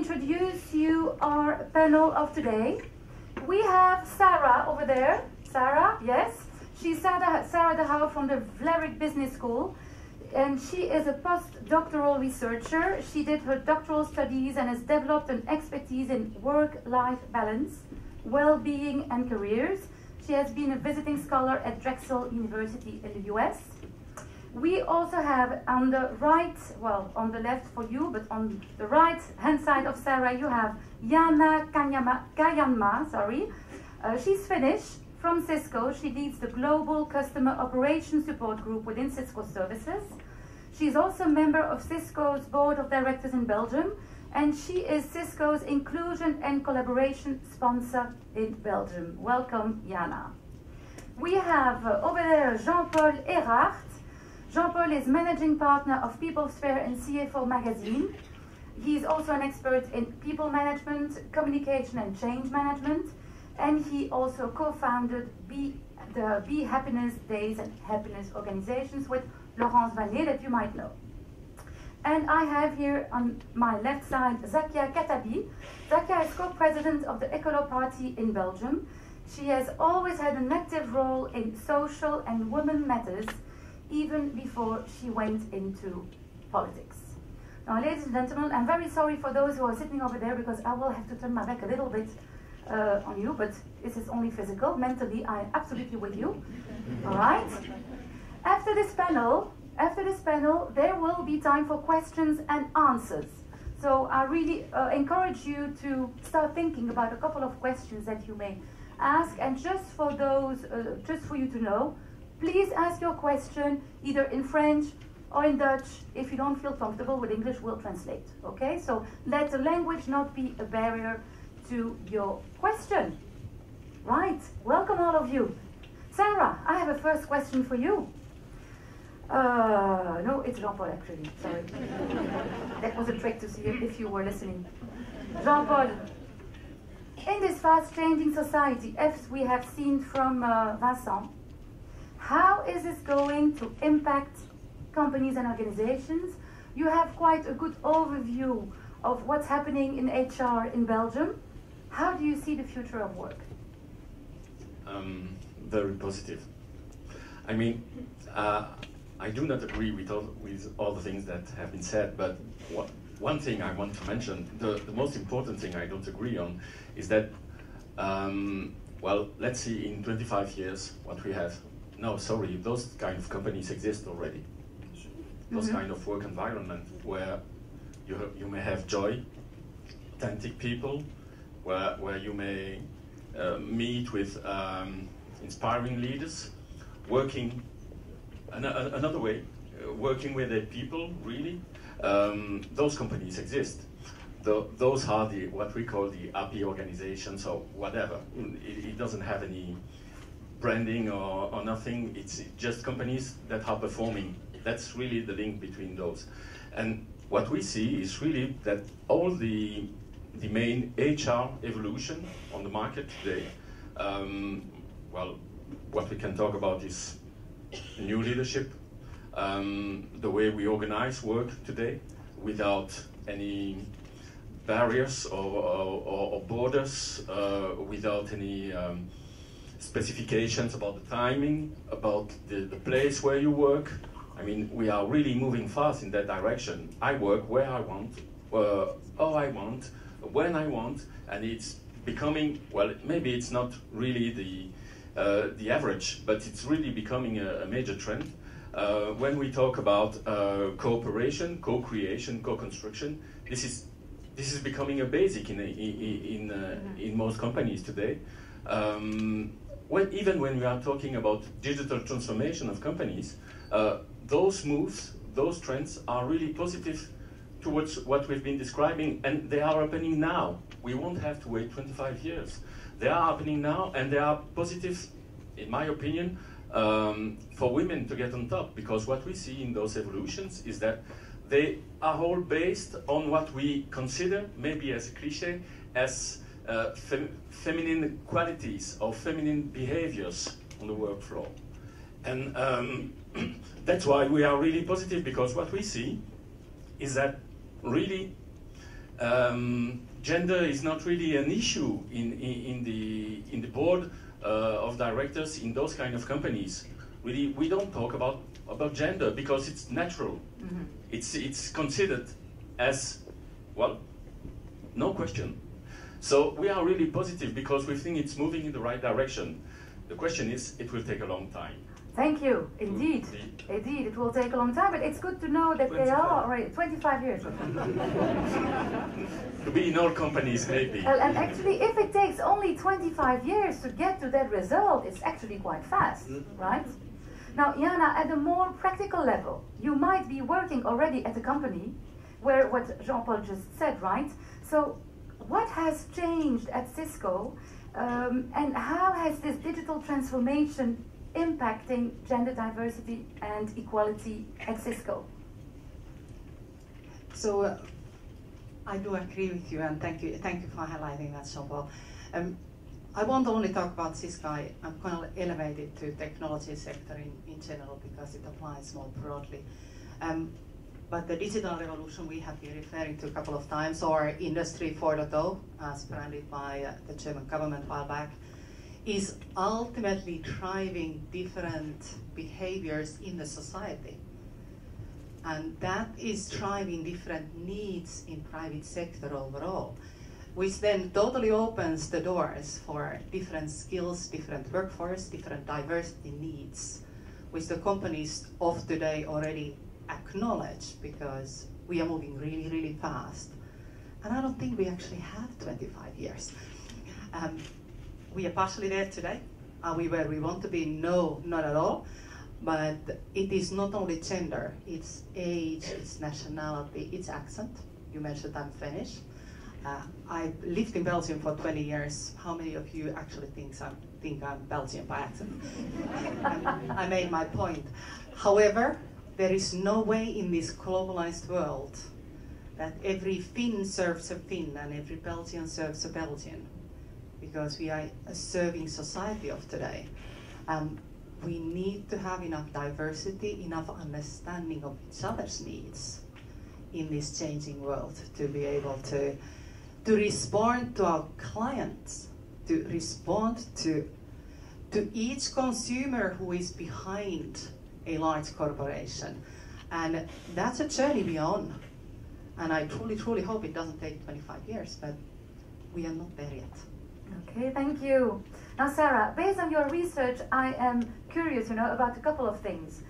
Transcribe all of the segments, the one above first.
introduce you our panel of today. We have Sarah over there. Sarah, yes. She's Sarah De Houw from the Vlerick Business School, and she is a postdoctoral researcher. She did her doctoral studies and has developed an expertise in work-life balance, well-being and careers. She has been a visiting scholar at Drexel University in the US. We also have on the right, well, on the left for you, but on the right hand side of Sarah, you have Jana Kajanmaa, sorry. She's Finnish, from Cisco. She leads the Global Customer Operations Support Group within Cisco Services. She's also a member of Cisco's Board of Directors in Belgium, and she is Cisco's Inclusion and Collaboration Sponsor in Belgium. Welcome, Jana. We have over there Jean-Paul Erhardt. Jean-Paul is Managing Partner of PeopleSphere and CFO Magazine. He's also an expert in people management, communication and change management, and he also co-founded the Be Happiness Days and Happiness Organizations with Laurence Vanier, that you might know. And I have here on my left side Zakia Katabi. Zakia is co-president of the Ecolo Party in Belgium. She has always had an active role in social and women matters, even before she went into politics. Now, ladies and gentlemen, I'm very sorry for those who are sitting over there because I will have to turn my back a little bit on you, but this is only physical. Mentally, I'm absolutely with you. All right? After this panel, there will be time for questions and answers. So I really encourage you to start thinking about a couple of questions that you may ask, and just for you to know, please ask your question either in French or in Dutch. If you don't feel comfortable with English, we'll translate, okay? So let the language not be a barrier to your question. Right, welcome all of you. Sarah, I have a first question for you. No, it's Jean-Paul actually, sorry. That was a trick to see if you were listening. Jean-Paul, in this fast-changing society, as we have seen from Vincent, how is this going to impact companies and organizations? You have quite a good overview of what's happening in HR in Belgium. How do you see the future of work? Very positive. I mean, I do not agree with all the things that have been said, but one thing I want to mention, the most important thing I don't agree on, is that, well, let's see in 25 years what we have. No, sorry, those kind of companies exist already. Those kind of work environment where you may have joy, authentic people, where you may meet with inspiring leaders, working another way, working with the people, really. Those companies exist. Those are what we call the happy organizations or whatever. It doesn't have any branding or nothing. It's just companies that are performing. That's really the link between those. And what we see is really that all the main HR evolution on the market today, well, what we can talk about is new leadership, the way we organize work today without any barriers or borders, without any specifications about the timing, about the place where you work. I mean, we are really moving fast in that direction. I work where I want, how I want, when I want, and it's becoming, well, maybe it's not really the average, but it's really becoming a major trend. When we talk about cooperation, co-creation, co-construction, this is becoming a basic in most companies today. Even when we are talking about digital transformation of companies, those moves, those trends are really positive towards what we've been describing, and they are happening now. We won't have to wait 25 years. They are happening now, and they are positive, in my opinion, for women to get on top, because what we see in those evolutions is that they are all based on what we consider, maybe as a cliche, as feminine qualities or feminine behaviors on the work floor. And that's why we are really positive, because what we see is that really Gender is not really an issue in the board of directors in those kind of companies. Really, we don't talk about gender because it's natural. Mm-hmm. It's considered as, well, no question. So we are really positive because we think it's moving in the right direction. The question is, it will take a long time. Thank you. Indeed. Indeed, it will take a long time, but it's good to know that 25. They are already 25 years. To be in all companies, maybe. And actually, if it takes only 25 years to get to that result, it's actually quite fast, right? Now, Jana, at a more practical level, you might be working already at a company where what Jean-Paul just said, right? So, what has changed at Cisco, and how has this digital transformation impacting gender diversity and equality at Cisco? So I do agree with you, and thank you for highlighting that, Jean-Paul. I won't only talk about Cisco, I'm going to elevate it to technology sector in general because it applies more broadly. But the digital revolution we have been referring to a couple of times, or Industry 4.0, as branded by the German government a while back, is ultimately driving different behaviors in the society. And that is driving different needs in private sector overall, which then totally opens the doors for different skills, different workforce, different diversity needs, which the companies of today already acknowledge because we are moving really, really fast. And I don't think we actually have 25 years. We are partially there today. Are we where we want to be? No, not at all. But it is not only gender, it's age, it's nationality, it's accent. You mentioned I'm Finnish. I lived in Belgium for 20 years. How many of you actually think I'm Belgian by accident? I made my point. However, there is no way in this globalized world that every Finn serves a Finn and every Belgian serves a Belgian, because we are a serving society of today. We need to have enough diversity, enough understanding of each other's needs in this changing world to be able to respond to our clients, to respond to each consumer who is behind a large corporation. And that's a journey we're on. And I truly, truly hope it doesn't take 25 years, but we are not there yet. Okay, thank you. Now, Sarah, based on your research, I am curious, about a couple of things.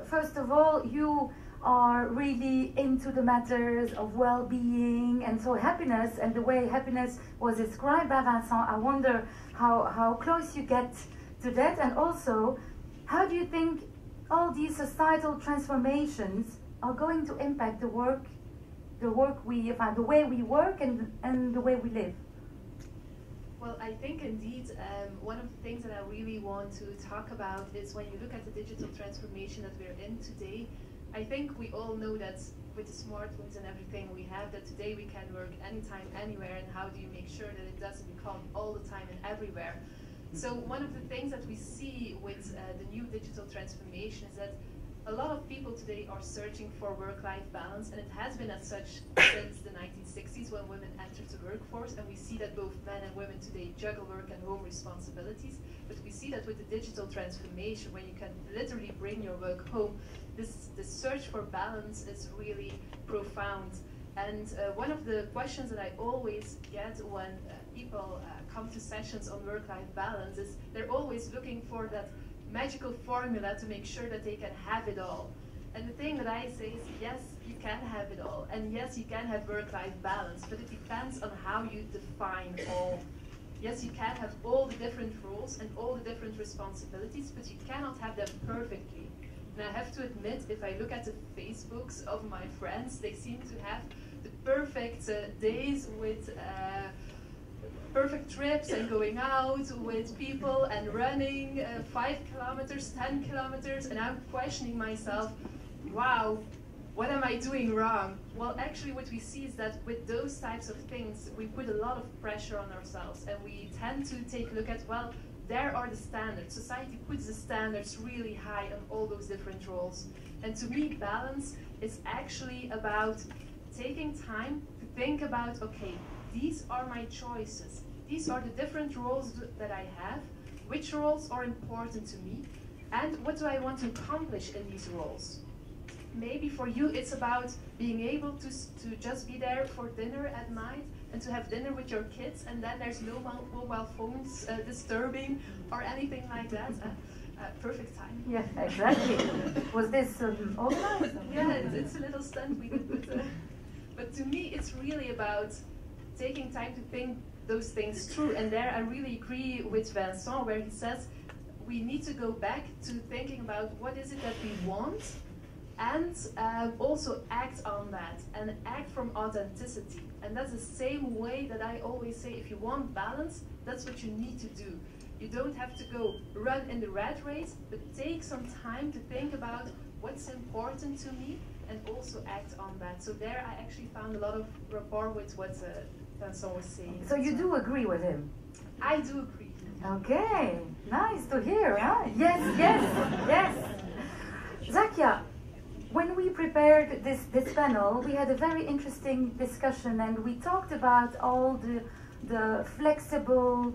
First of all, you are really into the matters of well-being and so happiness, and the way happiness was described by Vincent, I wonder how close you get to that, and also, how do you think all these societal transformations are going to impact the way we work and the way we live? Well, I think indeed one of the things that I really want to talk about is when you look at the digital transformation that we're in today. I think we all know that with the smartphones and everything we have, that today we can work anytime, anywhere, and how do you make sure that it doesn't become all the time and everywhere? So one of the things that we see with the new digital transformation is that a lot of people today are searching for work-life balance, and it has been as such since the 1960s when women entered the workforce, and we see that both men and women today juggle work and home responsibilities. But we see that with the digital transformation, when you can literally bring your work home, this search for balance is really profound. And one of the questions that I always get when people come to sessions on work-life balance is they're always looking for that magical formula to make sure that they can have it all. And the thing that I say is, yes, you can have it all, and yes, you can have work-life balance, but it depends on how you define all. Yes, you can have all the different roles and all the different responsibilities, but you cannot have them perfectly. And I have to admit, if I look at the Facebooks of my friends, they seem to have the perfect days with perfect trips and going out with people and running 5 kilometers, 10 kilometers, and I'm questioning myself, wow, what am I doing wrong? Well, actually what we see is that with those types of things, we put a lot of pressure on ourselves, and we tend to take a look at, well, there are the standards. Society puts the standards really high on all those different roles. And to me, balance is actually about taking time to think about, okay, these are my choices. These are the different roles that I have. Which roles are important to me? And what do I want to accomplish in these roles? Maybe for you it's about being able to just be there for dinner at night and to have dinner with your kids, and then there's no mobile phones disturbing or anything like that. Perfect time. Yeah, exactly. Was this organized? Yeah, it's a little stunt we did, but to me it's really about taking time to think those things through. And there I really agree with Vincent, where he says we need to go back to thinking about what is it that we want, and also act on that, and act from authenticity. And that's the same way that I always say, if you want balance, that's what you need to do. You don't have to go run in the rat race, but take some time to think about what's important to me and also act on that. So there I actually found a lot of rapport with what Vincent was saying. So you do agree with him? I do agree. Okay, nice to hear, huh? Yes, yes, yes. Zakia, when we prepared this panel, we had a very interesting discussion, and we talked about all the flexible,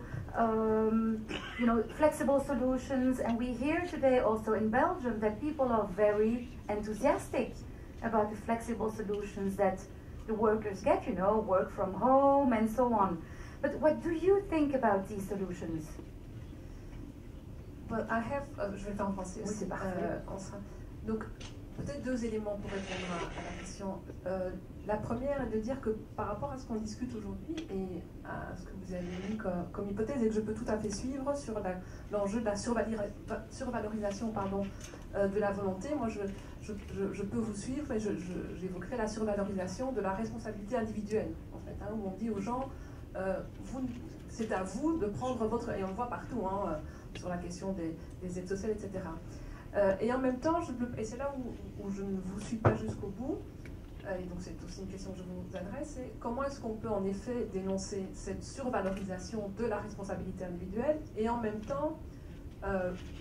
flexible solutions. And we hear today also in Belgium that people are very enthusiastic about the flexible solutions that the workers get, work from home and so on. But what do you think about these solutions? Well, I have, je vais faire en français aussi. Donc, peut-être deux éléments pour répondre à la question. La première est de dire que par rapport à ce qu'on discute aujourd'hui et à ce que vous avez mis comme hypothèse, et que je peux tout à fait suivre sur l'enjeu de la survalorisation de la volonté, moi je peux vous suivre, et j'évoquerai la survalorisation de la responsabilité individuelle, en fait, où on dit aux gens, c'est à vous de prendre votre... Et on le voit partout, sur la question des aides sociales, etc. Et en même temps, et c'est là où je ne vous suis pas jusqu'au bout, et donc c'est aussi une question que je vous adresse, c'est comment est-ce qu'on peut en effet dénoncer cette survalorisation de la responsabilité individuelle et en même temps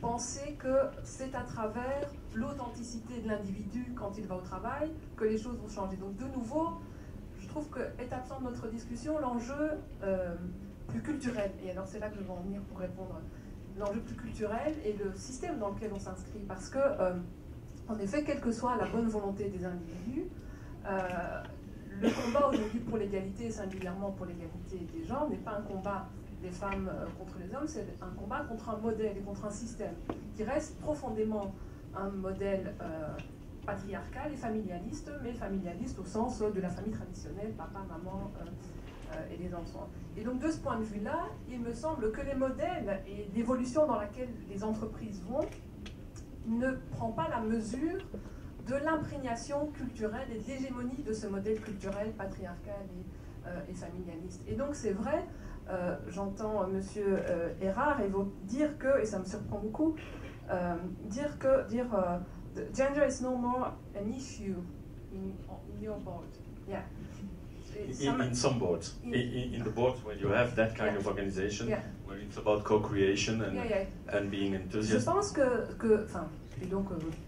penser que c'est à travers l'authenticité de l'individu quand il va au travail que les choses vont changer. Donc de nouveau, je trouve qu'est absent de notre discussion l'enjeu plus culturel. Et alors c'est là que je vais en venir pour répondre. L'enjeu plus culturel et le système dans lequel on s'inscrit. Parce que, en effet, quelle que soit la bonne volonté des individus, le combat aujourd'hui pour l'égalité, et singulièrement pour l'égalité des genres, n'est pas un combat des femmes contre les hommes, c'est un combat contre un modèle et contre un système qui reste profondément un modèle patriarcal et familialiste, mais familialiste au sens de la famille traditionnelle, papa, maman et les enfants. Et donc de ce point de vue-là, il me semble que les modèles et l'évolution dans laquelle les entreprises vont ne prend pas la mesure de l'imprégnation culturelle et de l'hégémonie de ce modèle culturel patriarcal et familialiste. Et donc c'est vrai, j'entends M. Erard dire que, et ça me surprend beaucoup, dire gender is no more an issue in your board. Yeah. In some boards, in the boards where you have that kind of organization, where it's about co-creation and being enthusiastic. Je pense et donc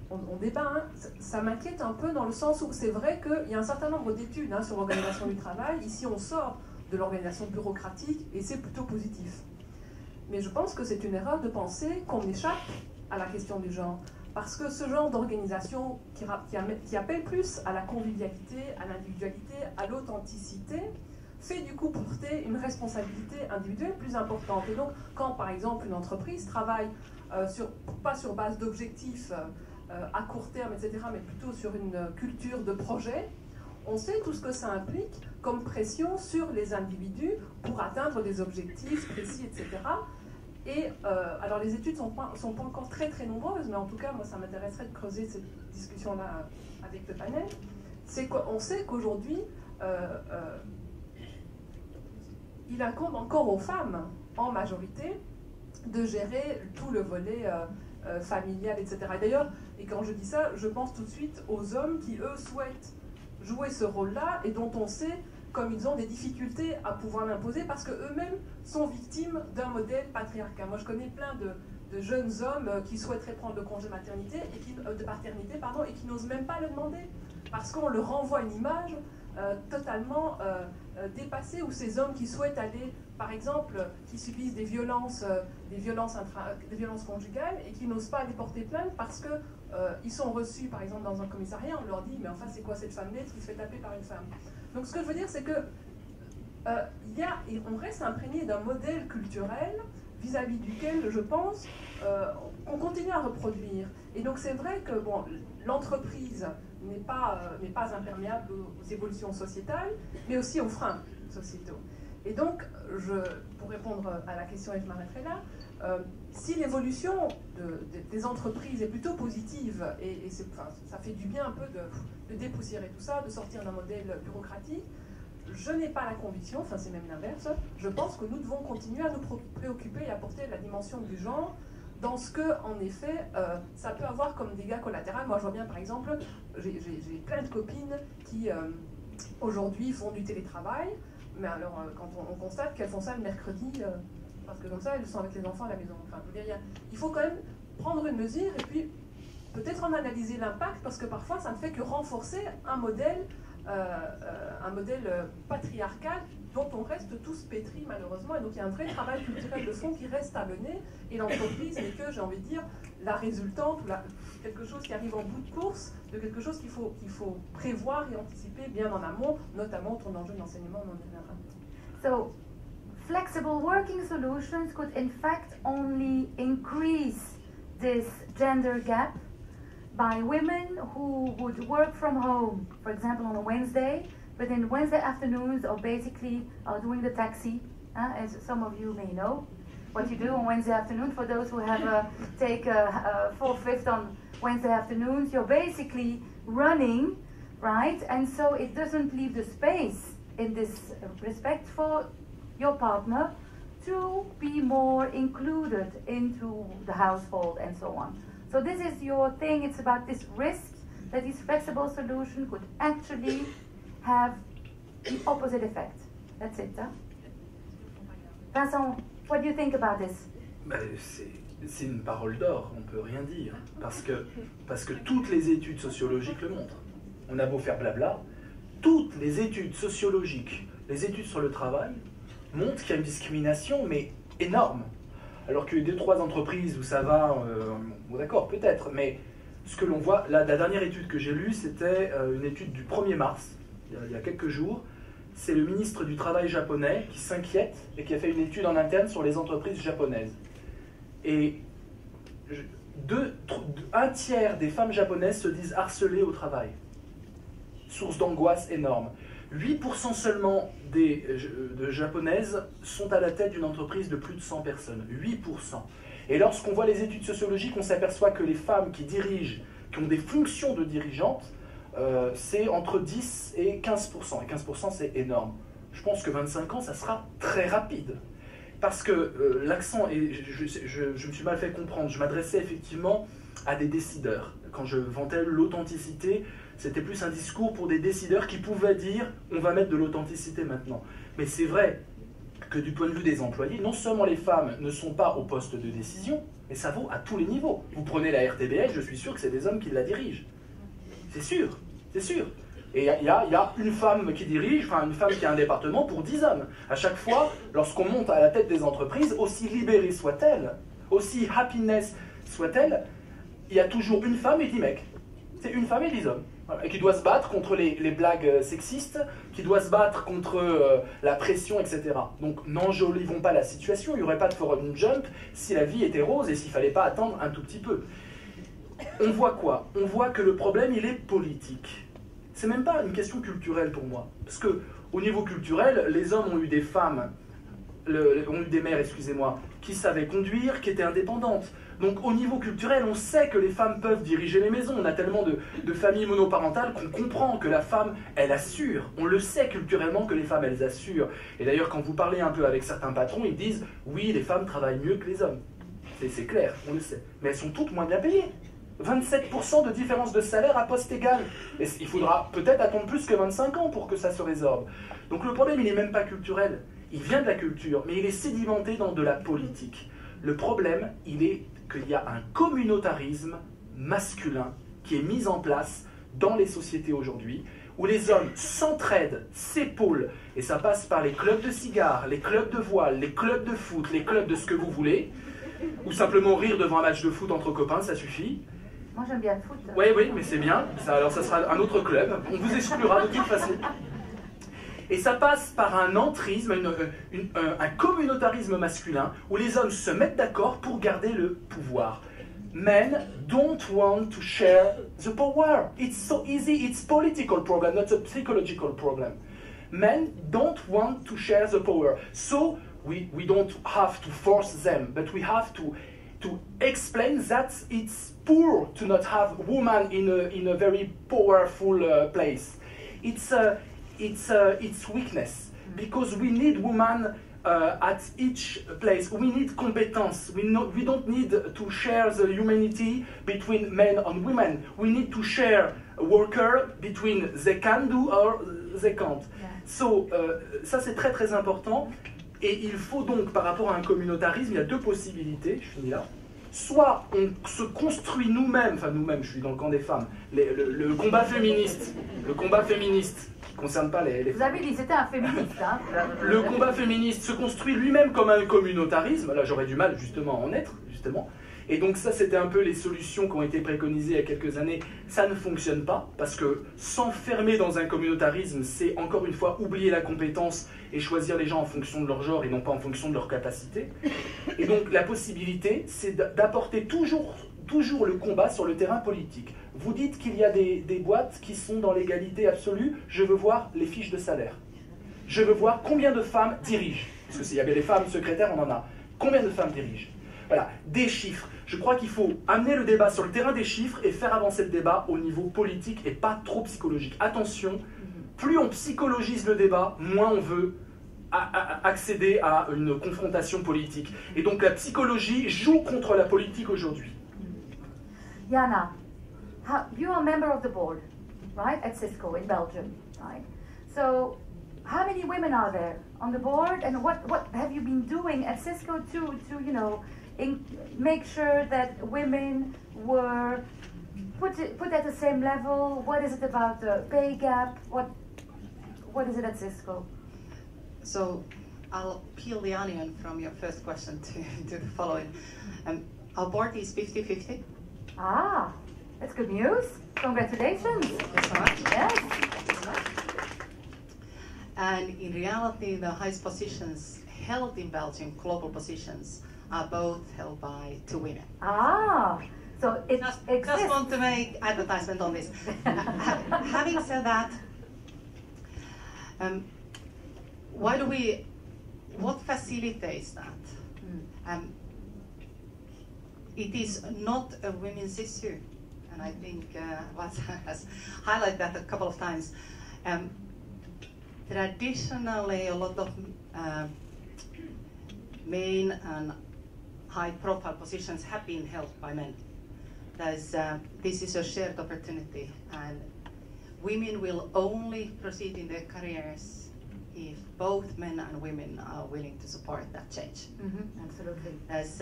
on débat, ça m'inquiète un peu dans le sens où c'est vrai qu'il y a un certain nombre d'études sur l'organisation du travail. Ici on sort de l'organisation bureaucratique et c'est plutôt positif. Mais je pense que c'est une erreur de penser qu'on échappe à la question du genre. Parce que ce genre d'organisation qui appelle plus à la convivialité, à l'individualité, à l'authenticité, fait du coup porter une responsabilité individuelle plus importante. Et donc, quand par exemple une entreprise travaille pas sur base d'objectifs à court terme, etc., mais plutôt sur une culture de projet, on sait tout ce que ça implique comme pression sur les individus pour atteindre des objectifs précis, etc. Et alors les études sont pas encore très nombreuses, mais en tout cas moi ça m'intéresserait de creuser cette discussion-là avec le panel. C'est qu'on sait qu'aujourd'hui il incombe encore aux femmes en majorité de gérer tout le volet familial, etc. Et d'ailleurs, et quand je dis ça, je pense tout de suite aux hommes qui eux souhaitent jouer ce rôle-là et dont on sait comme ils ont des difficultés à pouvoir l'imposer parce qu'eux-mêmes sont victimes d'un modèle patriarcal. Moi, je connais plein de jeunes hommes qui souhaiteraient prendre le congé de paternité et qui n'osent même pas le demander parce qu'on leur renvoie une image totalement dépassés, ou ces hommes qui souhaitent aller, par exemple, qui subissent des violences conjugales et qui n'osent pas aller porter plainte parce que ils sont reçus, par exemple, dans un commissariat, on leur dit mais enfin c'est quoi cette femme nette qui se fait taper par une femme. Donc ce que je veux dire c'est que on reste imprégné d'un modèle culturel vis-à-vis duquel, je pense, on continue à reproduire. Et donc c'est vrai que bon, l'entreprise n'est pas imperméable aux évolutions sociétales, mais aussi aux freins sociétaux. Et donc, pour répondre à la question, et je m'arrêterai là, si l'évolution des entreprises est plutôt positive, et ça fait du bien un peu de dépoussiérer tout ça, de sortir d'un modèle bureaucratique, je n'ai pas la conviction, enfin c'est même l'inverse, je pense que nous devons continuer à nous préoccuper et apporter la dimension du genre dans ce que, en effet, ça peut avoir comme dégâts collatéraux. Moi je vois bien par exemple, j'ai plein de copines qui aujourd'hui font du télétravail, mais alors quand on constate qu'elles font ça le mercredi, parce que comme ça elles sont avec les enfants à la maison. Enfin, je veux dire, il faut quand même prendre une mesure et puis peut-être en analyser l'impact, parce que parfois ça ne fait que renforcer un modèle patriarcal dont on reste tous pétris malheureusement, et donc il y a un vrai travail culturel de fond qui reste à mener, et l'entreprise n'est que, j'ai envie de dire, la résultante, ou quelque chose qui arrive en bout de course, de quelque chose qu'il faut prévoir et anticiper bien en amont, notamment autour d'enjeux d'enseignement, on en reviendra. So, flexible working solutions could in fact only increase this gender gap by women who would work from home, for example on a Wednesday, but in Wednesday afternoons are basically doing the taxi, as some of you may know what you do on Wednesday afternoon. For those who have take a 4/5 on Wednesday afternoons, you're basically running, right? And so it doesn't leave the space in this respect for your partner to be more included into the household and so on. So this is your thing, it's about this risk that this flexible solution could actually have the opposite effect. That's it, huh? Vincent, what do you think about this? C'est une parole d'or, on ne peut rien dire, parce que toutes les études sociologiques le montrent. On a beau faire blabla, toutes les études sociologiques, les études sur le travail, montrent qu'il y a une discrimination, mais énorme. Alors qu'il y a 2-3 entreprises où ça va, bon, d'accord, peut-être, mais ce que l'on voit, la dernière étude que j'ai lue, c'était une étude du 1er mars, il y a quelques jours. C'est le ministre du Travail japonais qui s'inquiète et qui a fait une étude en interne sur les entreprises japonaises. Et un tiers des femmes japonaises se disent harcelées au travail. Source d'angoisse énorme. 8% seulement de japonaises sont à la tête d'une entreprise de plus de 100 personnes. 8%. Et lorsqu'on voit les études sociologiques, on s'aperçoit que les femmes qui dirigent, qui ont des fonctions de dirigeantes, c'est entre 10 et 15%. Et 15%, c'est énorme. Je pense que 25 ans, ça sera très rapide. Parce que l'accent, et je me suis mal fait comprendre, je m'adressais effectivement à des décideurs. Quand je vantais l'authenticité, c'était plus un discours pour des décideurs qui pouvaient dire « on va mettre de l'authenticité maintenant ». Mais c'est vrai que du point de vue des employés, non seulement les femmes ne sont pas au poste de décision, mais ça vaut à tous les niveaux. Vous prenez la RTBF, je suis sûr que c'est des hommes qui la dirigent. C'est sûr, c'est sûr. Et il y a une femme qui dirige, enfin une femme qui a un département pour 10 hommes. À chaque fois, lorsqu'on monte à la tête des entreprises, aussi libérée soit-elle, aussi happiness soit-elle, il y a toujours une femme et 10 mecs. C'est une femme et 10 hommes. Voilà. Et qui doit se battre contre les blagues sexistes, qui doit se battre contre la pression, etc. Donc n'enjolivons pas la situation, il n'y aurait pas de forum jump si la vie était rose et s'il ne fallait pas attendre un tout petit peu. On voit quoi? On voit que le problème, il est politique. C'est même pas une question culturelle pour moi. Parce que au niveau culturel, les hommes ont eu des femmes, ont eu des mères, excusez-moi, qui savaient conduire, qui étaient indépendantes. Donc au niveau culturel, on sait que les femmes peuvent diriger les maisons. On a tellement de familles monoparentales qu'on comprend que la femme, elle assure. On le sait culturellement que les femmes, elles assurent. Et d'ailleurs, quand vous parlez un peu avec certains patrons, ils disent « oui, les femmes travaillent mieux que les hommes ». C'est clair, on le sait. Mais elles sont toutes moins bien payées. 27% de différence de salaire à poste égal. Et il faudra peut-être attendre plus que 25 ans pour que ça se résorbe. Donc le problème, il n'est même pas culturel. Il vient de la culture, mais il est sédimenté dans de la politique. Le problème, il est qu'il y a un communautarisme masculin qui est mis en place dans les sociétés aujourd'hui, où les hommes s'entraident, s'épaulent, et ça passe par les clubs de cigares, les clubs de voile, les clubs de foot, les clubs de ce que vous voulez, ou simplement rire devant un match de foot entre copains, ça suffit. Moi j'aime bien le foot. Oui, oui, mais c'est bien. Alors ça sera un autre club. On vous exclura de toute façon. Et ça passe par un entrisme, un communautarisme masculin, où les hommes se mettent d'accord pour garder le pouvoir. Men don't want to share the power. It's so easy. It's political problem, not a psychological problem. Men don't want to share the power. So we don't have to force them, but we have to explain that it's poor to not have women in a very powerful place. It's weakness, because we need women at each place. We need competence. We don't need to share the humanity between men and women. We need to share worker between they can do or they can't. Yeah. So, ça c'est très très important. Et il faut donc, par rapport à un communautarisme, il y a deux possibilités, je finis là. Soit on se construit nous-mêmes, enfin nous-mêmes, je suis dans le camp des femmes, le combat féministe qui ne concerne pas les Vous avez dit, c'était un féministe, hein. Le combat féministe se construit lui-même comme un communautarisme, là j'aurais du mal justement à en être, justement. Et donc ça, c'était un peu les solutions qui ont été préconisées il y a quelques années. Ça ne fonctionne pas, parce que s'enfermer dans un communautarisme, c'est encore une fois oublier la compétence et choisir les gens en fonction de leur genre et non pas en fonction de leur capacité. Et donc la possibilité, c'est d'apporter toujours le combat sur le terrain politique. Vous dites qu'il y a des boîtes qui sont dans l'égalité absolue, je veux voir les fiches de salaire. Je veux voir combien de femmes dirigent. Parce que s'il y avait les femmes secrétaires, on en a. Combien de femmes dirigent? Voilà, des chiffres. Je crois qu'il faut amener le débat sur le terrain des chiffres et faire avancer le débat au niveau politique et pas trop psychologique. Attention, plus on psychologise le débat, moins on veut accéder à une confrontation politique. Et donc la psychologie joue contre la politique aujourd'hui. Jana, you are a member of the board, right, at Cisco in Belgium, right? So, how many women are there on the board, and what have you been doing at Cisco to you know, make sure that women were put at the same level? What is it about the pay gap? What is it at Cisco? So I'll peel the onion from your first question to the following. Our board is 50-50. Ah, that's good news. Congratulations. Thank you so much. Yes. And in reality, the highest positions held in Belgium, global positions, are both held by two women. Ah, so it exists. Just want to make advertisement on this. Having said that, what facilitates that? It is not a women's issue, and I think Vasa has highlighted that a couple of times. Traditionally, a lot of main and high-profile positions have been held by men. This is a shared opportunity, and women will only proceed in their careers if both men and women are willing to support that change. Mm-hmm, absolutely. As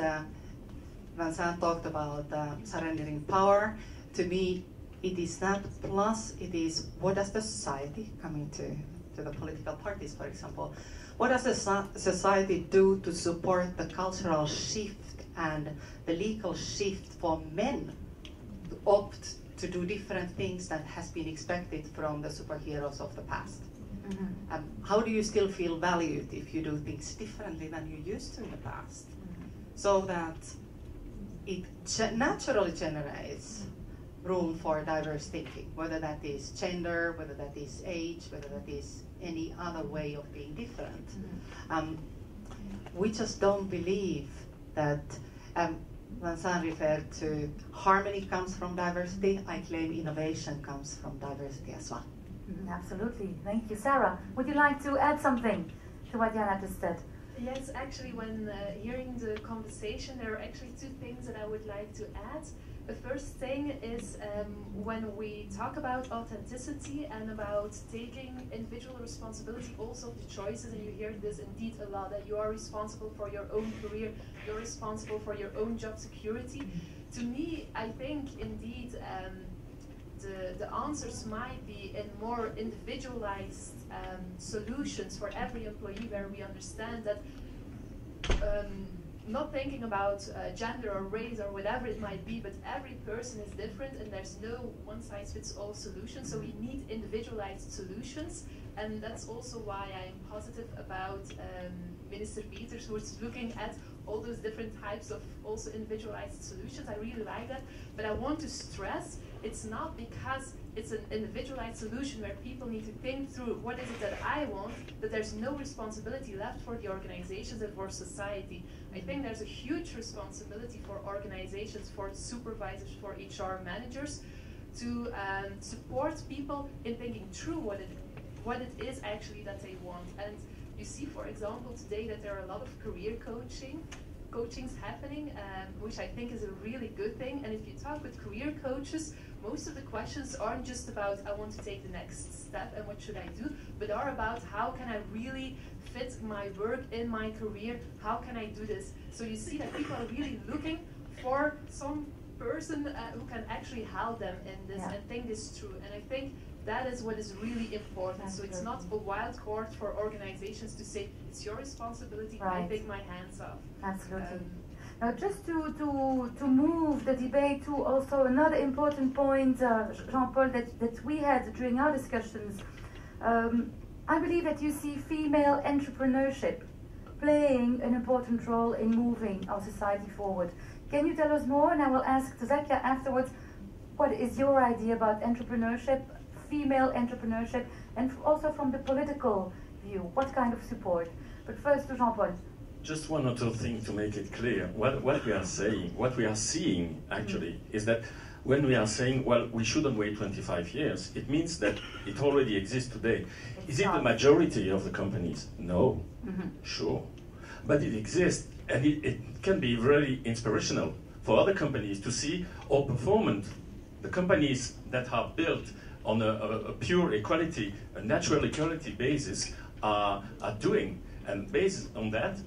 Vincent talked about surrendering power, to me it is that, plus it is what does the society, coming to the political parties for example, what does the society do to support the cultural shift and the legal shift for men to opt to do different things that has been expected from the superheroes of the past? Mm-hmm. How do you still feel valued if you do things differently than you used to in the past? Mm-hmm. So that it naturally generates room for diverse thinking, whether that is gender, whether that is age, whether that is any other way of being different. Mm-hmm. We just don't believe that, Vincent referred to harmony comes from diversity. I claim innovation comes from diversity as well. Mm-hmm, absolutely, thank you. Sarah, would you like to add something to what Jana just said? Yes, actually, when hearing the conversation, there are actually two things that I would like to add. The first thing is when we talk about authenticity and about taking individual responsibility also of the choices, and you hear this indeed a lot, that you are responsible for your own career, you're responsible for your own job security. To me, I think indeed the answers might be in more individualized solutions for every employee, where we understand that not thinking about gender or race or whatever it might be, but every person is different and there's no one-size-fits-all solution, so we need individualized solutions. And that's also why I'm positive about Minister Peters, who is looking at all those different types of also individualized solutions. I really like that, but I want to stress it's not because it's an individualized solution where people need to think through what is it that I want, that there's no responsibility left for the organizations and for society. I think there's a huge responsibility for organizations, for supervisors, for HR managers to support people in thinking through what it is actually that they want. And you see, for example, today that there are a lot of career coachings happening, which I think is a really good thing. And if you talk with career coaches, most of the questions aren't just about I want to take the next step and what should I do, but are about how can I really fit my work in my career, how can I do this? So you see that people are really looking for some person who can actually help them in this and think this through. And I think that is what is really important. Absolutely. So it's not a wild card for organizations to say, it's your responsibility, Right. I take my hands off. Absolutely. Now, just to move the debate to also another important point, Jean-Paul, that we had during our discussions, I believe that you see female entrepreneurship playing an important role in moving our society forward. Can you tell us more? And I will ask Zakia afterwards, what is your idea about entrepreneurship, female entrepreneurship, and also from the political view, what kind of support? But first to Jean-Paul. Just one or two things to make it clear. What we are saying, what we are seeing actually, is that when we are saying, well, we shouldn't wait 25 years, it means that it already exists today. Is it the majority of the companies? No, sure. But it exists, and it can be very inspirational for other companies to see how performant the companies that are built on a pure equality, a natural equality basis are doing. And based on that,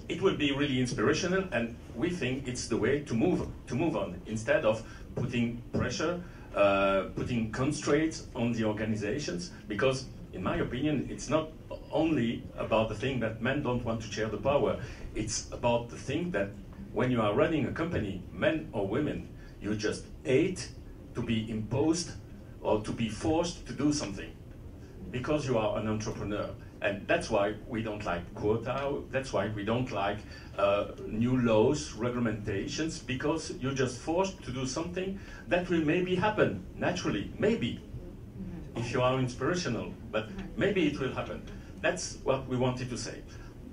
it will be really inspirational, and we think it's the way to move on, instead of putting pressure, putting constraints on the organizations, because in my opinion, it's not only about the thing that men don't want to share the power, it's about the thing that when you are running a company, men or women, you just hate to be imposed or to be forced to do something, because you are an entrepreneur. And that's why we don't like quota, that's why we don't like new laws, regulations, because you're just forced to do something that will maybe happen naturally, maybe, if you are inspirational, but maybe it will happen. That's what we wanted to say.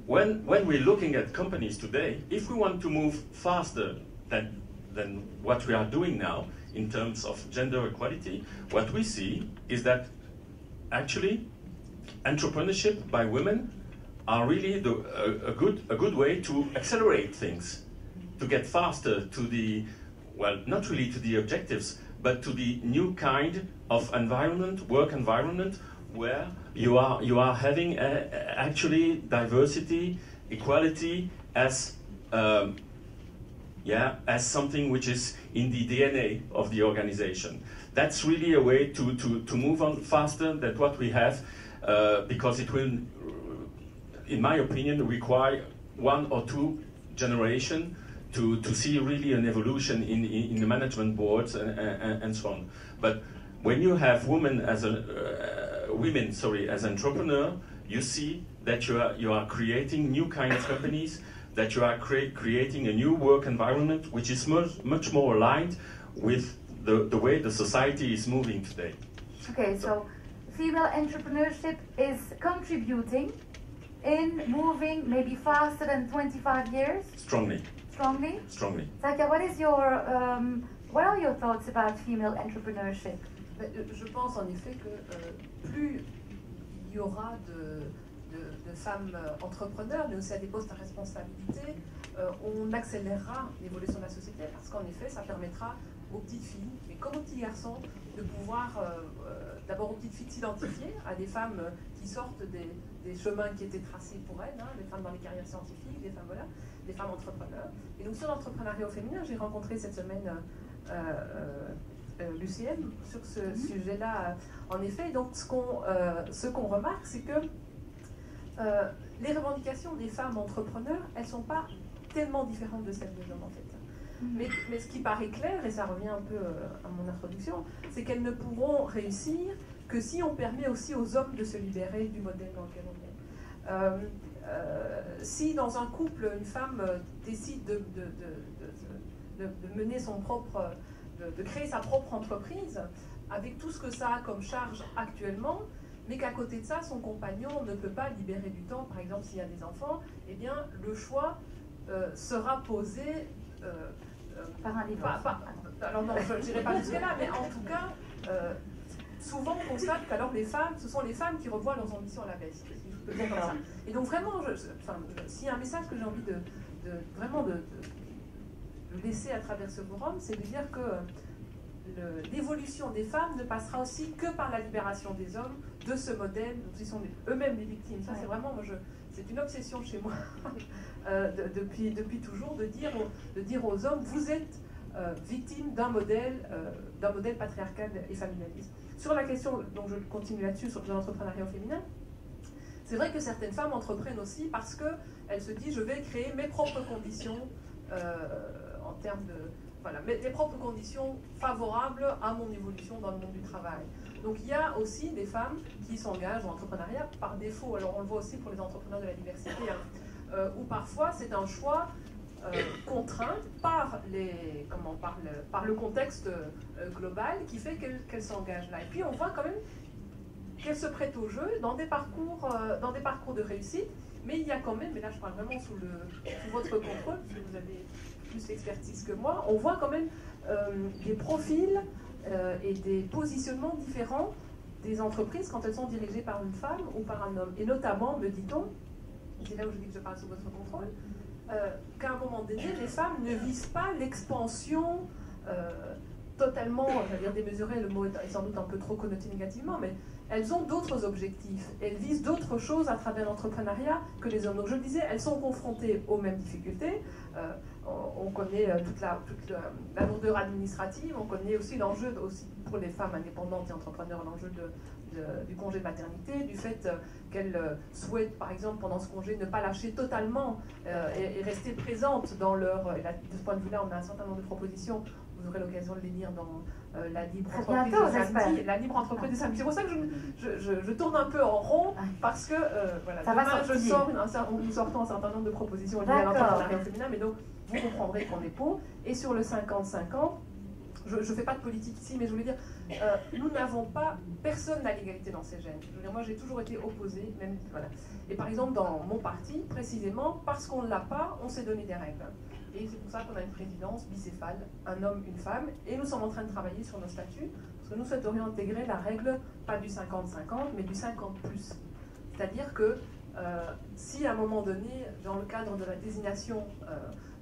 When we're looking at companies today, if we want to move faster than what we are doing now in terms of gender equality, what we see is that actually entrepreneurship by women are really a good way to accelerate things, to get faster to the, well, not really to the objectives, but to the new kind of environment, work environment, where you are having actually diversity, equality as as something which is in the DNA of the organization. That's really a way to move on faster than what we have. Because it will, in my opinion, require 1 or 2 generations to see really an evolution in the management boards and so on. But when you have women as entrepreneur, you see that you are creating new kind of companies, that you are creating a new work environment which is much more aligned with the way the society is moving today. Okay, so female entrepreneurship is contributing in moving maybe faster than 25 years? Strongly. Strongly? Strongly. Zakia, what are your thoughts about female entrepreneurship? Je pense en effet que plus il y aura de femmes entrepreneurs, mais aussi à des postes à responsabilité, on accélérera l'évolution de la société, parce qu'en effet, ça permettra aux petites filles, mais comme aux petits garçons, de pouvoir, d'abord aux petites filles, s'identifier à des femmes qui sortent des chemins qui étaient tracés pour elles, hein, des femmes dans les carrières scientifiques, des femmes, voilà, des femmes entrepreneurs. Et donc sur l'entrepreneuriat au féminin, j'ai rencontré cette semaine l'UCM sur ce sujet-là, en effet. Donc, ce qu'on remarque, c'est que les revendications des femmes entrepreneurs, elles ne sont pas tellement différentes de celles des hommes, en fait. Mais ce qui paraît clair, et ça revient un peu à mon introduction, c'est qu'elles ne pourront réussir que si on permet aussi aux hommes de se libérer du modèle dans lequel on est. Si dans un couple, une femme décide de mener son propre, de créer sa propre entreprise, avec tout ce que ça a comme charge actuellement, mais qu'à côté de ça, son compagnon ne peut pas libérer du temps, par exemple s'il y a des enfants, eh bien le choix sera posé par un divorce. Alors non, je n'irai pas jusque-là, mais en tout cas, souvent on constate qu'alors ce sont les femmes qui revoient leurs ambitions à la baisse, si je peux dire comme ça. Et donc vraiment, s'il y a un message que j'ai envie de laisser à travers ce forum, c'est de dire que l'évolution des femmes ne passera aussi que par la libération des hommes de ce modèle dont ils sont eux-mêmes des victimes. Ça, c'est vraiment, c'est une obsession chez moi depuis toujours de dire aux hommes, vous êtes victimes d'un modèle patriarcal et familialiste. Sur la question, donc je continue là-dessus, sur l'entrepreneuriat au féminin, c'est vrai que certaines femmes entreprennent aussi parce qu'elles se disent, je vais créer mes propres conditions en termes de... Voilà, mes propres conditions favorables à mon évolution dans le monde du travail. Donc il y a aussi des femmes qui s'engagent dans l'entrepreneuriat par défaut. Alors on le voit aussi pour les entrepreneurs de la diversité, où parfois c'est un choix contraint par le contexte global qui fait qu'elles s'engagent là. Et puis on voit quand même qu'elles se prêtent au jeu dans des parcours de réussite, mais il y a quand même, et là je parle vraiment sous votre contrôle, parce que vous avez plus d'expertise que moi, on voit quand même des profils et des positionnements différents des entreprises quand elles sont dirigées par une femme ou par un homme. Et notamment, me dit-on, c'est là où je dis que je parle sous votre contrôle, qu'à un moment donné, les femmes ne visent pas l'expansion totalement, j'allais dire démesurée, le mot est sans doute un peu trop connoté négativement, mais elles ont d'autres objectifs, elles visent d'autres choses à travers l'entrepreneuriat que les hommes. Donc je le disais, elles sont confrontées aux mêmes difficultés. On connaît toute la lourdeur administrative, on connaît aussi l'enjeu pour les femmes indépendantes et entrepreneurs, l'enjeu du congé de maternité, du fait qu'elles souhaitent, par exemple, pendant ce congé, ne pas lâcher totalement et rester présentes dans leur... Et là, de ce point de vue-là, on a un certain nombre de propositions. Vous aurez l'occasion de les lire dans la libre entreprise de samedi. La libre entreprise de samedi. C'est pour ça que je tourne un peu en rond, parce que voilà, nous sortons un certain nombre de propositions liées à l'entrepreneuriat féminin, mais donc vous comprendrez qu'on est pour. Et sur le 50-50, je ne fais pas de politique ici, mais je voulais dire, nous n'avons pas, personne n'a l'égalité dans ces gènes. Moi, j'ai toujours été opposée, même, voilà. Et par exemple, dans mon parti, précisément, parce qu'on ne l'a pas, on s'est donné des règles. Et c'est pour ça qu'on a une présidence bicéphale, un homme, une femme, et nous sommes en train de travailler sur nos statuts, parce que nous souhaiterions intégrer la règle, pas du 50-50, mais du 50+. C'est-à-dire que si à un moment donné, dans le cadre de la désignation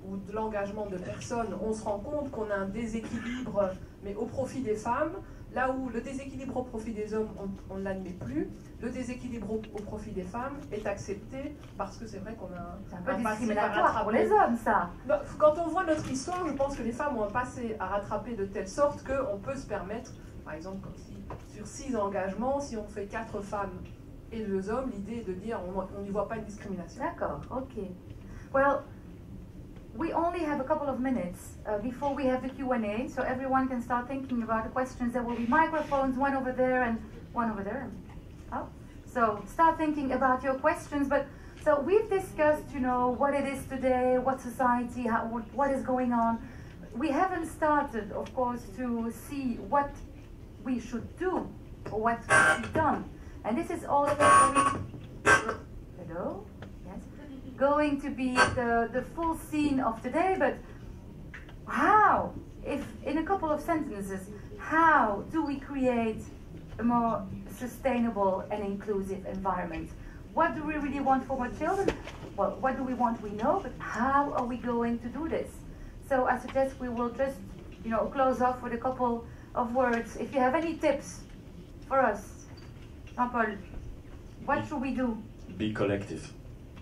ou de l'engagement de personnes, on se rend compte qu'on a un déséquilibre, mais au profit des femmes, là où le déséquilibre au profit des hommes, on ne l'admet plus, le déséquilibre au profit des femmes est accepté parce que c'est vrai qu'on a un peu discriminatoire pour les hommes, ça. Quand on voit notre histoire, je pense que les femmes ont un passé à rattraper de telle sorte qu'on peut se permettre, par exemple, comme si, sur 6 engagements, si on fait 4 femmes et 2 hommes, l'idée est de dire on n'y voit pas une discrimination. D'accord, ok. Well, we only have a couple of minutes before we have the Q&A, so everyone can start thinking about the questions. There will be microphones, one over there and one over there. Oh. So start thinking about your questions. But so we've discussed, what it is today, what society, what is going on. We haven't started, of course, to see what we should do or what should be done. And this is also going to be the full scene of today, but how, if in a couple of sentences, how do we create a more sustainable and inclusive environment? What do we really want for our children? Well, what do we want, we know, but how are we going to do this? So I suggest we will just, close off with a couple of words. If you have any tips for us, Jean-Paul, what should we do? Be collective.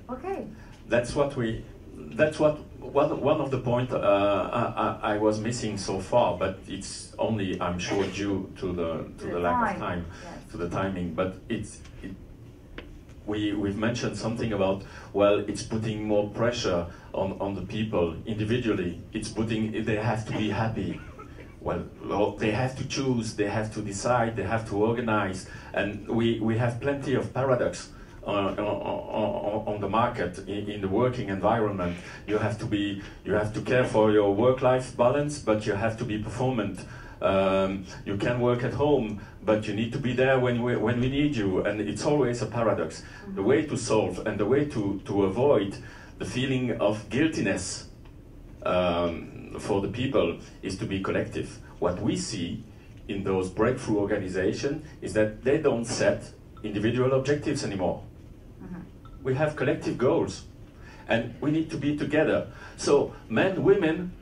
Okay. That's what one of the points I was missing so far, but it's only, I'm sure, due to the lack of time, yes. to the timing. But we've mentioned something about, well, it's putting more pressure on the people individually. It's putting, they have to be happy. Well, they have to choose, they have to decide, they have to organize, and we have plenty of paradox on the market, in the working environment. You have to care for your work-life balance, but you have to be performant. You can work at home, but you need to be there when we need you, and it's always a paradox. The way to solve and the way to avoid the feeling of guiltiness for the people is to be collective. What we see in those breakthrough organizations is that they don't set individual objectives anymore. We have collective goals, and we need to be together. So men, women,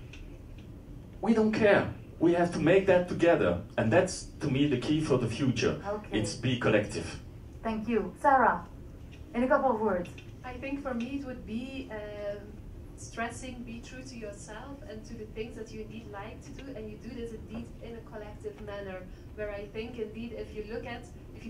we don't care. We have to make that together, and that's, to me, the key for the future. Okay. It's be collective. Thank you. Sarah, in a couple of words. I think for me it would be stressing, be true to yourself and to the things that you indeed like to do, and you do this indeed in a collective manner, where I think indeed if you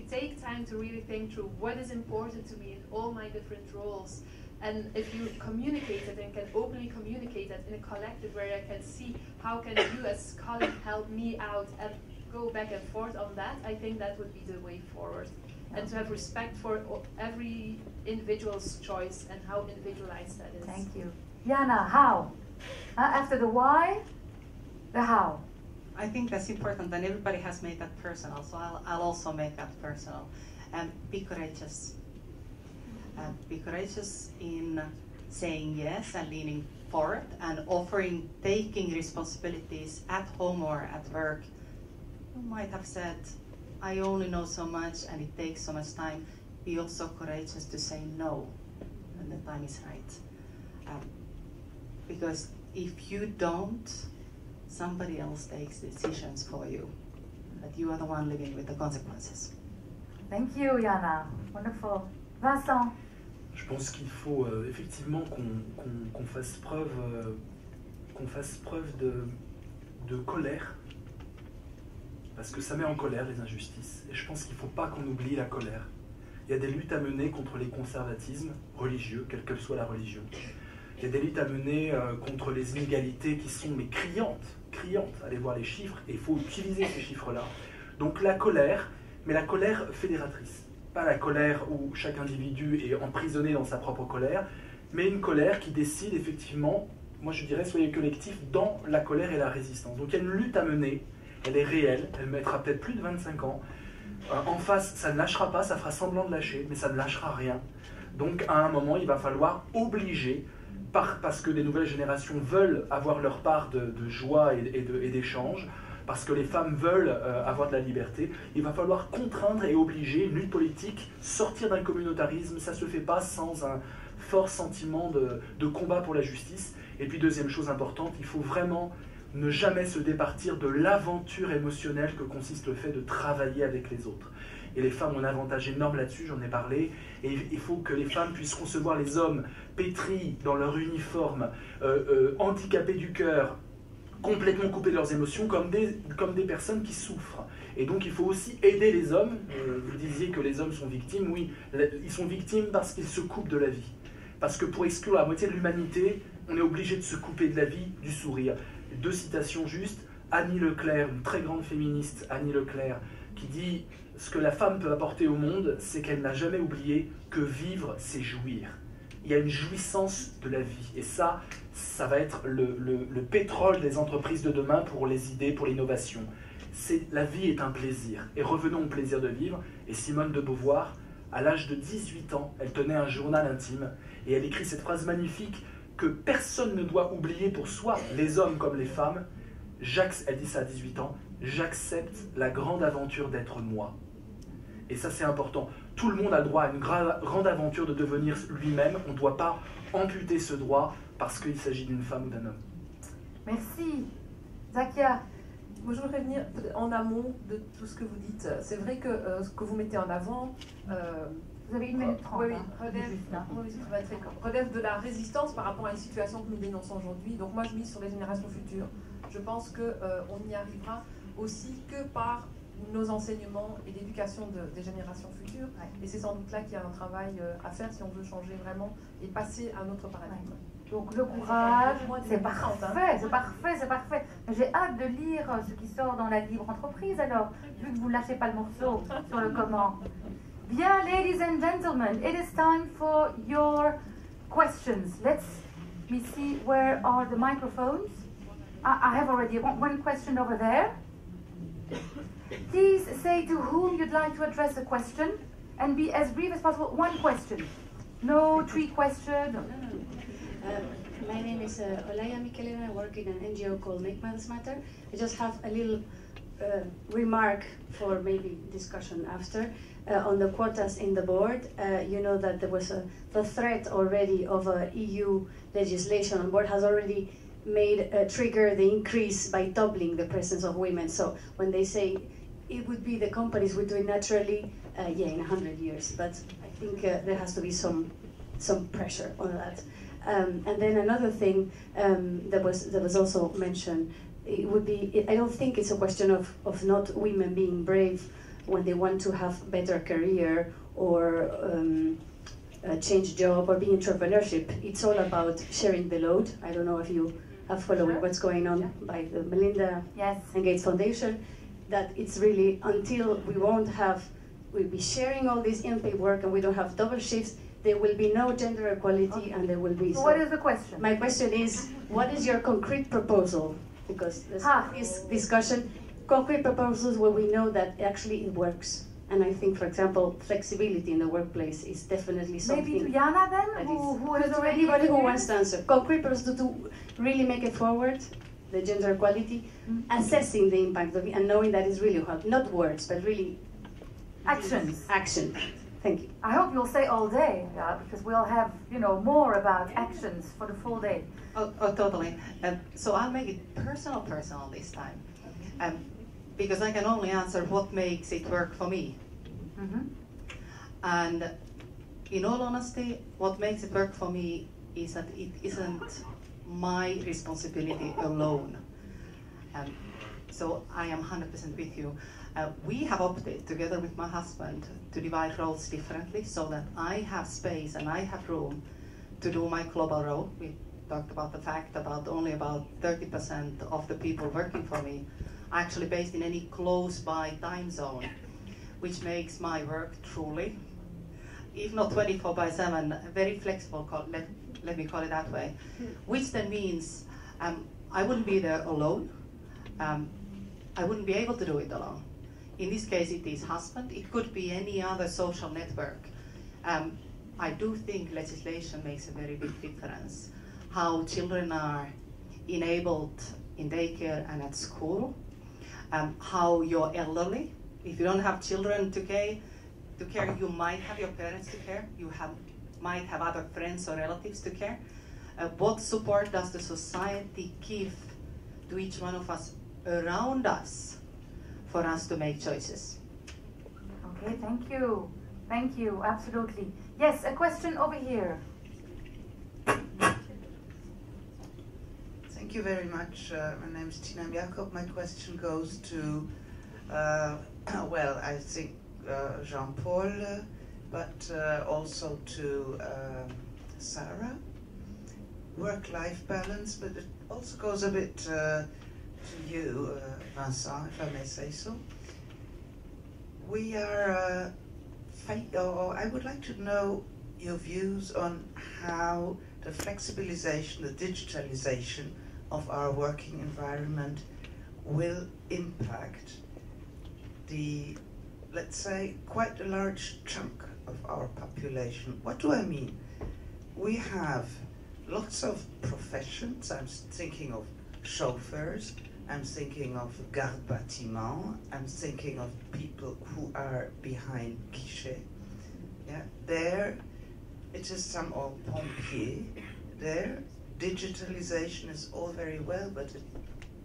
take time to really think through what is important to me in all my different roles, and if you communicate it and can openly communicate it in a collective, where I can see how can you as colleague help me out and go back and forth on that, I think that would be the way forward. And to have respect for every individual's choice and how individualized that is. Thank you. Jana, how? After the why, the how. I think that's important, and everybody has made that personal, so I'll also make that personal. And be courageous. Be courageous in saying yes and leaning forward and taking responsibilities at home or at work. You might have said, I only know so much and it takes so much time. Be also courageous to say no when the time is right. Because if you don't, somebody else takes decisions for you, but you are the one living with the consequences. Thank you, Jana. Wonderful. Vincent. Je pense qu'il faut effectivement qu'on fasse preuve de colère, parce que ça met en colère les injustices. Et je pense qu'il ne faut pas qu'on oublie la colère. Il y a des luttes à mener contre les conservatismes religieux, quelle que soit la religion. Il y a des luttes à mener contre les inégalités qui sont criantes. Allez voir les chiffres, et il faut utiliser ces chiffres-là. Donc la colère, mais la colère fédératrice. Pas la colère où chaque individu est emprisonné dans sa propre colère, mais une colère qui décide effectivement, moi je dirais, soyez collectifs dans la colère et la résistance. Donc il y a une lutte à mener, elle est réelle, elle mettra peut-être plus de 25 ans. En face, ça ne lâchera pas, ça fera semblant de lâcher, mais ça ne lâchera rien. Donc à un moment, il va falloir obliger, parce que les nouvelles générations veulent avoir leur part de joie et d'échange, parce que les femmes veulent avoir de la liberté, il va falloir contraindre et obliger une lutte politique, sortir d'un communautarisme. Ça ne se fait pas sans un fort sentiment de combat pour la justice. Et puis deuxième chose importante, il faut vraiment ne jamais se départir de l'aventure émotionnelle que consiste le fait de travailler avec les autres. Et les femmes ont un avantage énorme là-dessus, j'en ai parlé, et il faut que les femmes puissent concevoir les hommes pétris dans leur uniforme, handicapés du cœur, complètement coupés de leurs émotions, comme des personnes qui souffrent. Et donc il faut aussi aider les hommes. Vous disiez que les hommes sont victimes, oui, ils sont victimes parce qu'ils se coupent de la vie. Parce que pour exclure la moitié de l'humanité, on est obligé de se couper de la vie, du sourire. Deux citations justes. Annie Leclerc, une très grande féministe, Annie Leclerc, qui dit « Ce que la femme peut apporter au monde, c'est qu'elle n'a jamais oublié que vivre, c'est jouir. » Il y a une jouissance de la vie. Et ça va être le pétrole des entreprises de demain pour les idées, pour l'innovation. La vie est un plaisir. Et revenons au plaisir de vivre. Et Simone de Beauvoir, à l'âge de 18 ans, elle tenait un journal intime. Et elle écrit cette phrase magnifique que personne ne doit oublier pour soi, les hommes comme les femmes. Elle dit ça à 18 ans. J'accepte la grande aventure d'être moi. Et ça, c'est important. Tout le monde a le droit à une grande aventure de devenir lui-même. On ne doit pas amputer ce droit parce qu'il s'agit d'une femme ou d'un homme. Merci. Zakia. Moi, je voudrais venir en amont de tout ce que vous dites. C'est vrai que ce que vous mettez en avant, Vous avez 1 minute 30. Oui, oui, hein, relève, juste, hein. oui, ça va être très court. Relève de la résistance par rapport à une situation que nous dénonçons aujourd'hui. Donc moi, je mise sur les générations futures. Je pense qu'on n'y arrivera aussi que par nos enseignements et l'éducation des générations futures. Ouais. Et c'est sans doute là qu'il y a un travail à faire si on veut changer vraiment et passer à un autre paradigme. Donc le courage, c'est Hein. parfait, c'est parfait, c'est parfait. J'ai hâte de lire ce qui sort dans la libre entreprise alors, vu que vous ne lâchez pas le morceau sur le comment. Bien, ladies and gentlemen, it is time for your questions. Let me see where are the microphones. I have already one question over there. Please say to whom you'd like to address a question and be as brief as possible. One question. No 3 questions. My name is Olaya Mikelina. I work in an NGO called Make Matters Matter. I just have a little remark for maybe discussion after on the quotas in the board. You know that there was the threat already of EU legislation on board has already made trigger the increase by doubling the presence of women. So when they say it would be the companies would do it naturally, yeah, in 100 years. But I think there has to be some pressure on that. And then another thing that was also mentioned, it would be, I don't think it's a question of not women being brave when they want to have better career or change job or be entrepreneurship. It's all about sharing the load. I don't know if you have followed what's going on by the Melinda and Gates Foundation, that it's really until we'll be sharing all this unpaid work and we don't have double shifts, there will be no gender equality and there will be... So what is the question? My question is, what is your concrete proposal? Because there's this discussion, concrete proposals where we know that actually it works. And I think, for example, flexibility in the workplace is definitely something... Maybe to Jana then, who is already... Anybody who wants to answer. Concrete proposals to really make it forward, the gender equality, assessing the impact of it and knowing that it's really hard. Not words, but really... Actions. Action. Thank you. I hope you'll stay all day, because we'll have, more about actions for the full day. Oh, totally. So I'll make it personal this time. Because I can only answer what makes it work for me. Mm-hmm. And in all honesty, what makes it work for me is that it isn't my responsibility alone. So I am 100% with you. We have opted, together with my husband, to divide roles differently so that I have space and I have room to do my global role. We talked about the fact about only about 30% of the people working for me are actually based in any close-by time zone, which makes my work truly, if not 24/7, very flexible, let me call it that way, which then means I wouldn't be there alone. I wouldn't be able to do it alone. In this case, it is husband. It could be any other social network. I do think legislation makes a very big difference. How children are enabled in daycare and at school. How you're elderly. If you don't have children to care, you might have your parents to care. You might have other friends or relatives to care. What support does the society give to each one of us around us for us to make choices? Okay, thank you. Thank you, absolutely. Yes, a question over here. Thank you very much. My name is Tina Jacob. My question goes to, well, I think Jean-Paul, but also to Sarah. Work-life balance, but it also goes a bit to you, Vincent, if I may say so. We are, I would like to know your views on how the flexibilization, the digitalization of our working environment will impact the, let's say, quite a large chunk of our population. What do I mean? We have lots of professions. I'm thinking of chauffeurs, I'm thinking of garde bâtiment, I'm thinking of people who are behind guichet. Yeah, there it is some of pompiers. There, digitalization is all very well, but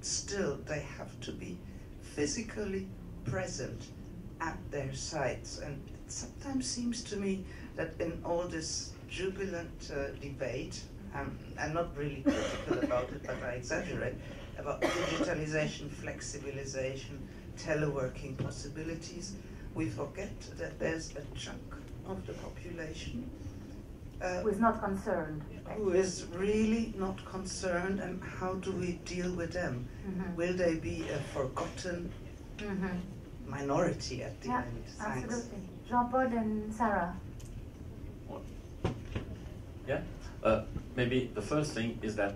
still they have to be physically present at their sites, and sometimes seems to me that in all this jubilant debate, I'm not really critical about it, but I exaggerate, about digitalization, flexibilization, teleworking possibilities, we forget that there's a chunk of the population who is not concerned. Who is really not concerned, and how do we deal with them? Will they be a forgotten minority at the end? Thanks. Absolutely. Jean-Paul and Sarah. Yeah, maybe the first thing is that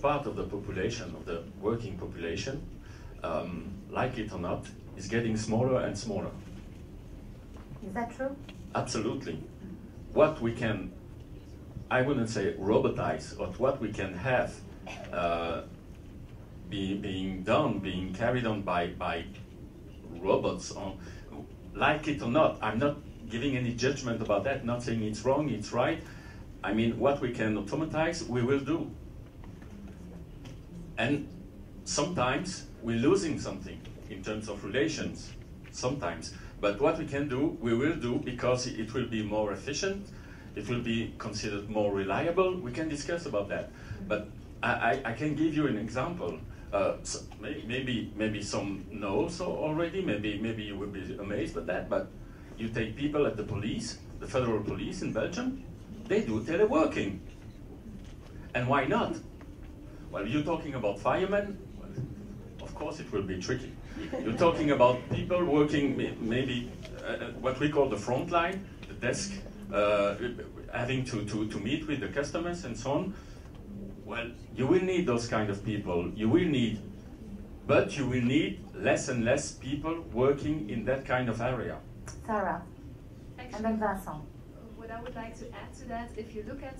part of the population, of the working population, like it or not, is getting smaller and smaller. Is that true? Absolutely. What we can, I wouldn't say robotize, but what we can have being carried on by robots, like it or not. I'm not giving any judgment about that, not saying it's wrong, it's right. I mean, what we can automatize, we will do. And sometimes we're losing something in terms of relations, sometimes. But what we can do, we will do, because it will be more efficient, it will be considered more reliable. We can discuss about that. But I can give you an example. So maybe some know so already, maybe you will be amazed at that, but you take people at the police, the federal police in Belgium, they do teleworking. And why not? Well, you're talking about firemen, well, of course it will be tricky. You're talking about people working maybe what we call the front line, the desk, having to meet with the customers and so on. Well, you will need those kind of people. You will need, but you will need less and less people working in that kind of area. Sarah, Actually, and then Vincent. What I would like to add to that, if you look at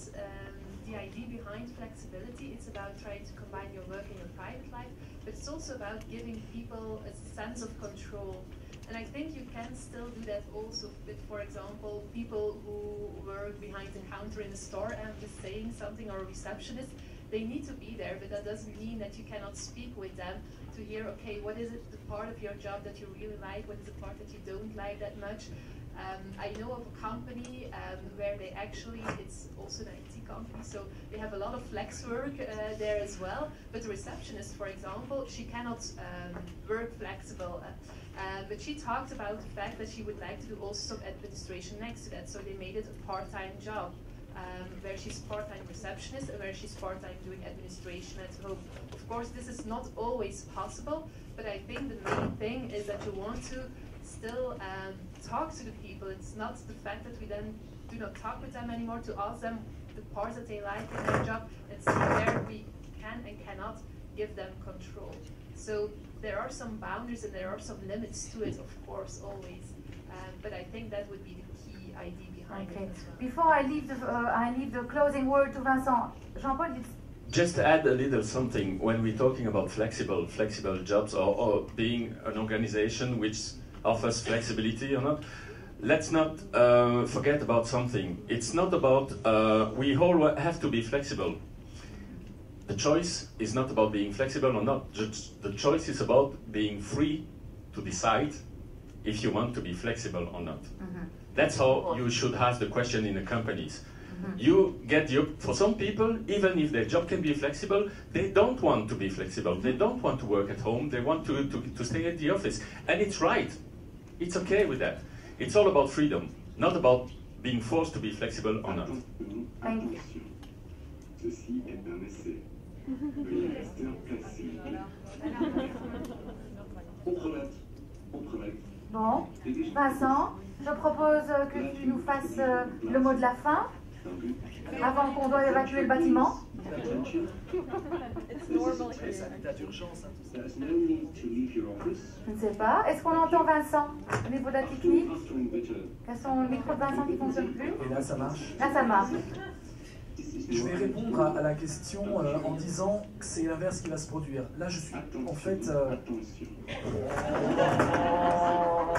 the idea behind flexibility, it's about trying to combine your work and your private life, but it's also about giving people a sense of control. And I think you can still do that also with, for example, people who work behind the counter in a store, and I'm just saying something, or a receptionist. They need to be there, but that doesn't mean that you cannot speak with them to hear, okay, what is it, the part of your job that you really like, what is the part that you don't like that much. I know of a company where they actually, it's also an IT company, so they have a lot of flex work there as well, but the receptionist, for example, she cannot work flexible, but she talked about the fact that she would like to do also some administration next to that, so they made it a part-time job. Where she's part-time receptionist and where she's part-time doing administration at home. Of course, this is not always possible, but I think the main thing is that you want to still talk to the people. It's not the fact that we then do not talk with them anymore, to ask them the parts that they like in their job, and see where we can and cannot give them control. So there are some boundaries and there are some limits to it, of course, always. But I think that would be the key idea. Okay. Before I leave the closing word to Vincent, Jean-Paul, just add a little something when we're talking about flexible jobs, or being an organization which offers flexibility or not. Let's not forget about something. It's not about we all have to be flexible. The choice is not about being flexible or not. The choice is about being free to decide if you want to be flexible or not. That's how you should ask the question in the companies. You get for some people, even if their job can be flexible, they don't want to be flexible. They don't want to work at home. They want to stay at the office. And it's right. It's okay with that. It's all about freedom, not about being forced to be flexible or not. Thank you. Ceci est un essai. Veuillez rester placé. On promet. Bon, Vincent, je propose que tu nous fasses le mot de la fin, avant qu'on doive évacuer le bâtiment. Je ne sais pas. Est-ce qu'on entend Vincent au niveau de la technique? Quels sont le micro de Vincent qui ne fonctionne plus? Et là, ça marche. Là, ça marche. Je vais répondre à la question en disant que c'est l'inverse qui va se produire. Là, je suis en fait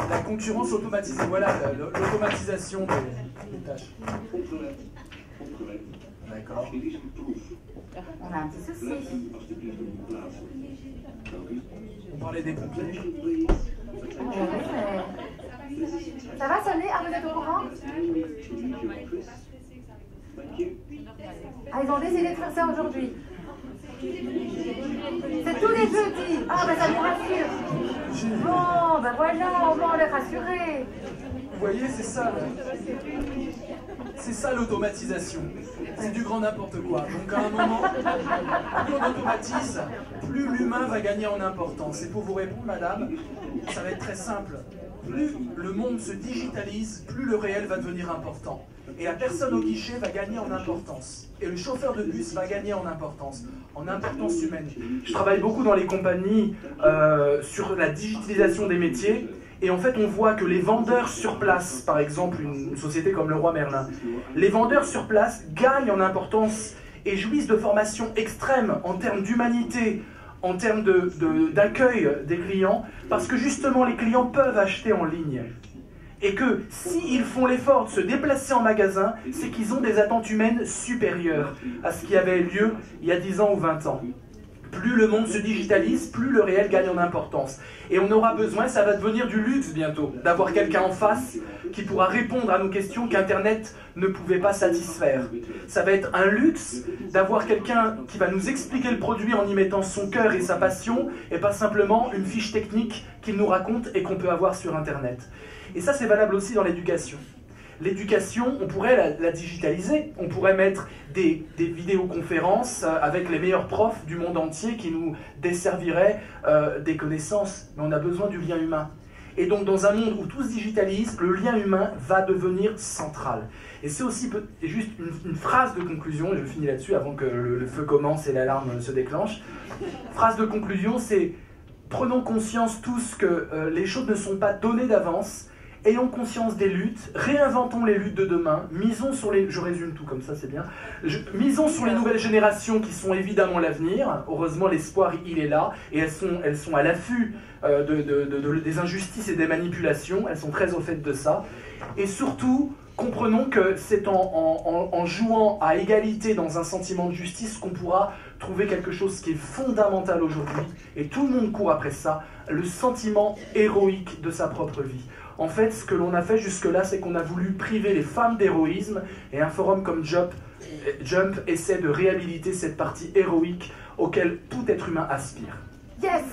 la concurrence automatisée. Voilà, l'automatisation des tâches. D'accord. On a un petit souci. On parlait des pompiers. Oui, mais Ça va sonner? Ah, vous êtes au courant? Ah, ils ont décidé de faire ça aujourd'hui. C'est tous les jeudis. Ah, ben ça nous rassure. Bon, ben voilà, au moins on est rassurés. Vous voyez, c'est ça. C'est ça l'automatisation. C'est du grand n'importe quoi. Donc à un moment, plus on automatise, plus l'humain va gagner en importance. Et pour vous répondre, madame, ça va être très simple. Plus le monde se digitalise, plus le réel va devenir important. Et la personne au guichet va gagner en importance. Et le chauffeur de bus va gagner en importance humaine. Je travaille beaucoup dans les compagnies sur la digitalisation des métiers. Et en fait, on voit que les vendeurs sur place, par exemple une société comme Leroy Merlin, les vendeurs sur place gagnent en importance et jouissent de formations extrêmes en termes d'humanité, en termes d'accueil des clients, parce que justement les clients peuvent acheter en ligne. Et que s'ils font l'effort de se déplacer en magasin, c'est qu'ils ont des attentes humaines supérieures à ce qui avait lieu il y a 10 ans ou 20 ans. Plus le monde se digitalise, plus le réel gagne en importance. Et on aura besoin, ça va devenir du luxe bientôt, d'avoir quelqu'un en face qui pourra répondre à nos questions qu'Internet ne pouvait pas satisfaire. Ça va être un luxe d'avoir quelqu'un qui va nous expliquer le produit en y mettant son cœur et sa passion, et pas simplement une fiche technique qu'il nous raconte et qu'on peut avoir sur Internet. Et ça, c'est valable aussi dans l'éducation. L'éducation, on pourrait la digitaliser, on pourrait mettre des vidéoconférences avec les meilleurs profs du monde entier qui nous desserviraient des connaissances, mais on a besoin du lien humain. Et donc dans un monde où tout se digitalise, le lien humain va devenir central. Et c'est aussi juste une phrase de conclusion, et je finis là-dessus avant que le feu commence et l'alarme se déclenche. Phrase de conclusion, c'est prenons conscience tous que les choses ne sont pas données d'avance. Ayons conscience des luttes, réinventons les luttes de demain, misons sur les... Je résume tout comme ça, c'est bien. Misons sur les nouvelles générations qui sont évidemment l'avenir. Heureusement, l'espoir, il est là. Et elles sont à l'affût des injustices et des manipulations. Elles sont très au fait de ça. Et surtout, comprenons que c'est en jouant à égalité dans un sentiment de justice qu'on pourra trouver quelque chose qui est fondamental aujourd'hui. Et tout le monde court après ça, le sentiment héroïque de sa propre vie. En fait, ce que l'on a fait jusque-là, c'est qu'on a voulu priver les femmes d'héroïsme, et un forum comme Jump essaie de réhabiliter cette partie héroïque auquel tout être humain aspire. Yes!